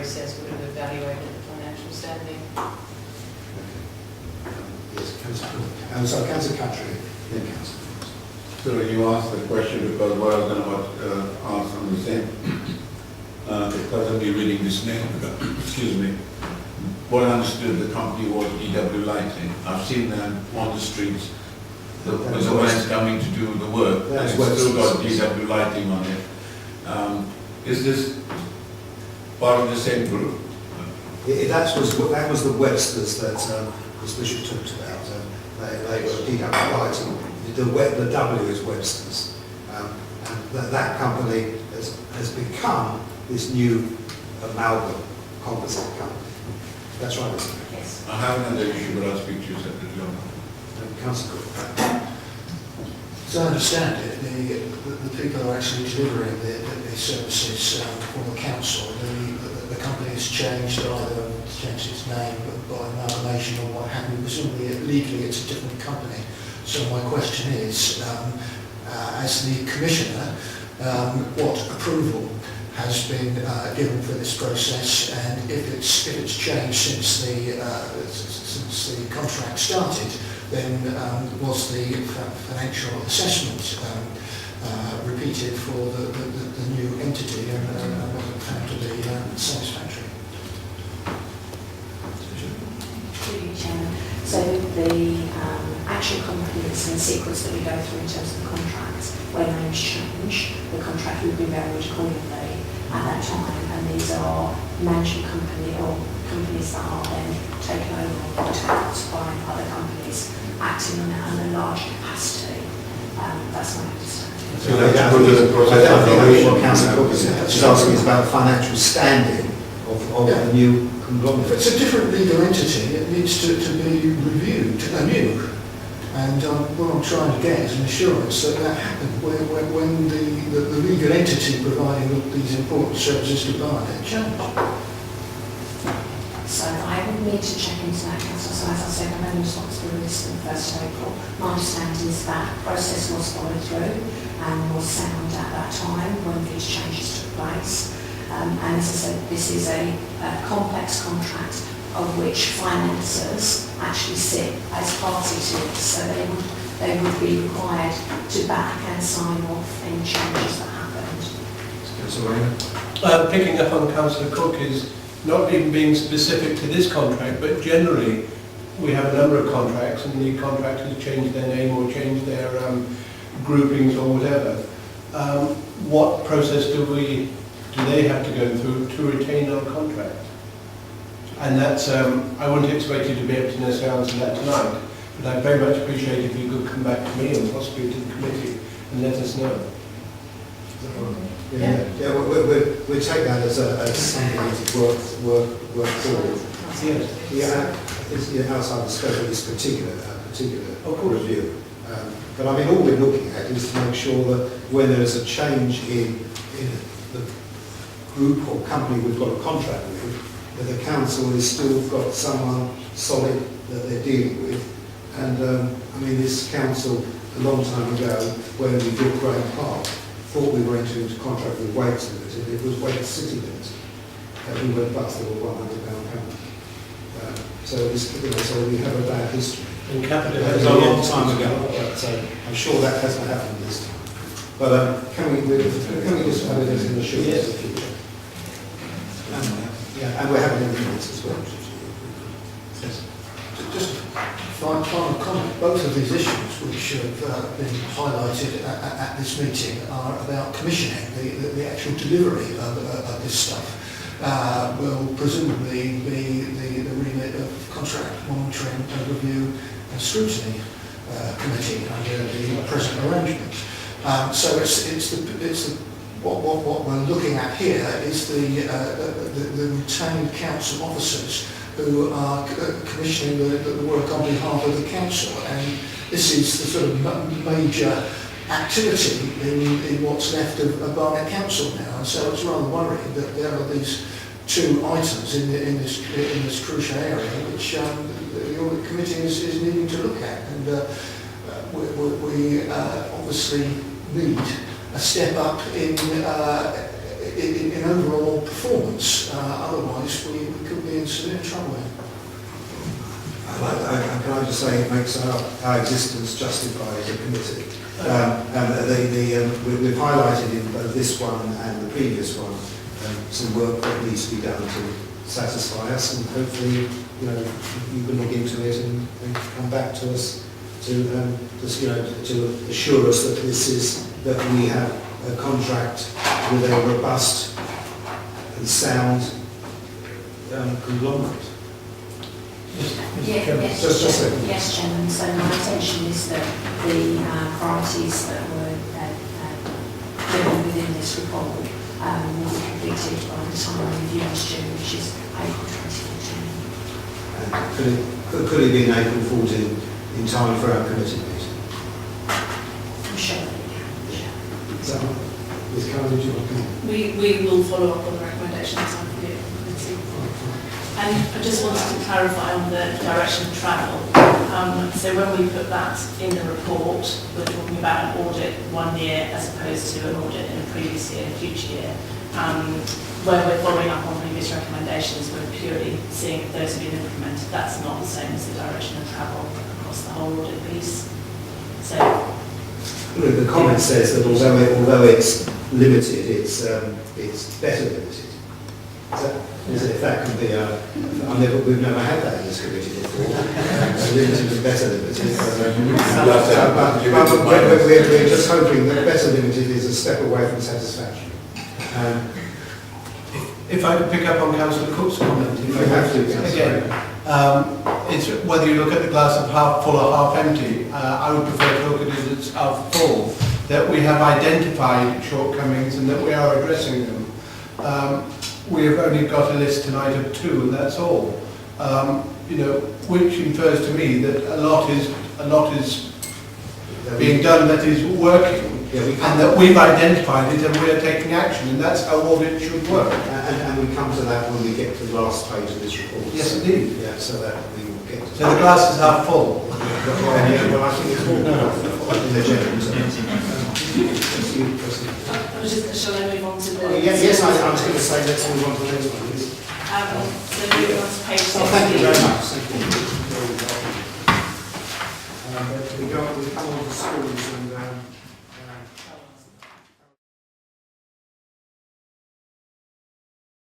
process would have evaluated the financial standing. Yes, Councillor Khatri, then Councillor. So you asked the question because what I was going to ask on the same, because of me reading this name, excuse me, what I understood the company was EW Lighting. I've seen them on the streets, the vans coming to do the work, and it's still got EW Lighting on it. Is this part of the same group? That was the Websters that Chris Bishop talked about. They were EW Lighting. The W is Websters. And that company has become this new amalgam composite company. That's right, isn't it? Yes. I haven't had the issue, but I'll speak to you separately on that. Councillor Cooke. As I understand it, the people who are actually delivering the services for the council, the company has changed, either changed its name by amalgamation or what have you. Presumably, legally, it's a different company. So my question is, as the Commissioner, what approval has been given for this process, and if it's changed since the contract started, then was the financial assessment repeated for the new entity, and was it found to be satisfactory? Through you, Chairman. So the actual companies and sequence that we go through in terms of the contracts, when names change, the contract will be varied accordingly at that time, and these are management company or companies that are then taken over or bought out by other companies acting on a large capacity. That's my understanding. So I don't think what Councillor Cooke is asking is about the financial standing of the new conglomerate. If it's a different legal entity, it needs to be reviewed anew. And what I'm trying to get is an assurance that happened when the legal entity providing these important services to Barnet changed. So I would need to check into that, Councillor. So as I said, I'm only responsible for this on the 1st of April. My understanding is that process was followed through and was sound at that time when these changes took place. And as I said, this is a complex contract of which financiers actually sit as party to it, so they would be required to back and sign off any changes that happened. Councillor Raymond? Picking up on Councillor Cooke is not even being specific to this contract, but generally we have a number of contracts and the contractors change their name or change their groupings or whatever. What process do they have to go through to retain our contract? And that's, I wouldn't expect you to be able to necessarily answer that tonight, but I'd very much appreciate if you could come back to me and possibly to the committee and let us know. We'll take that as something that's work forward. Yes. It's outside the scope of this particular review. But I mean, all we're looking at is to make sure that when there is a change in the group or company we've got a contract with, that the council has still got someone solid that they're dealing with. And I mean, this council a long time ago, when we built Graham Park, thought we were entering into contract with Waits Limited. It was Waits City Limited. We went bust, they were £100 so we have a bad history. And capital That was a long time ago, but I'm sure that hasn't happened this time. But can we just have it as an assurance for the future? And we're having agreements as well. Just final comment. Both of these issues which have been highlighted at this meeting are about commissioning. The actual delivery of this stuff will presumably be the remit of contract monitoring and review and scrutiny committee under the present arrangement. So what we're looking at here is the retained council officers who are commissioning the work on behalf of the council, and this is the sort of major activity in what's left of Barnet Council now, and so it's rather worrying that there are these two items in this crucial area which the Audit Committee is needing to look at, and we obviously need a step up in in overall performance. Otherwise, we could be in severe trouble. Can I just say it makes our existence justified as a committee. We've highlighted in both this one and the previous one some work that needs to be done to satisfy us, and hopefully, you can look into it and come back to us to assure us that we have a contract with a robust and sound conglomerate. Yes, Chairman. So my intention is that the priorities that were given within this report will be completed by the time the review is due, which is April 2014. And could it be in April 14 in time for our committee meeting? I'm sure that we can. Is that right? Ms. Carroll, did you want to come? We will follow up on the recommendations on the committee. And I just wanted to clarify on the direction of travel. So when we put that in the report, we're talking about an audit 1 year as opposed to an audit in a previous year, future year. Where we're following up on previous recommendations, we're purely seeing if those have been implemented. That's not the same as the direction of travel across the whole audit piece. So the comment says that although it's limited, it's better limited. If that can be, we've never had that in this committee before. Limited and better limited. But we're just hoping that better limited is a step away from satisfaction. If I could pick up on Councillor Cooke's comment, You have to, again, it's whether you look at the glass of half full or half empty. I would prefer to look at it as half full, that we have identified shortcomings and that we are addressing them. We have only got a list tonight of 2, and that's all. Which infers to me that a lot is being done that is working, and that we've identified it and we are taking action, and that's how audit should work. And we come to that when we get to the last page of this report. Yes, indeed. Yeah, so that we will get to So the glass is half full. well, I think it's more in the general terms. shall I move on to the... Yes, I was going to say let's move on to the next one, please. So moving on to page 16. Thank you very much. Thank you. We come on to schools.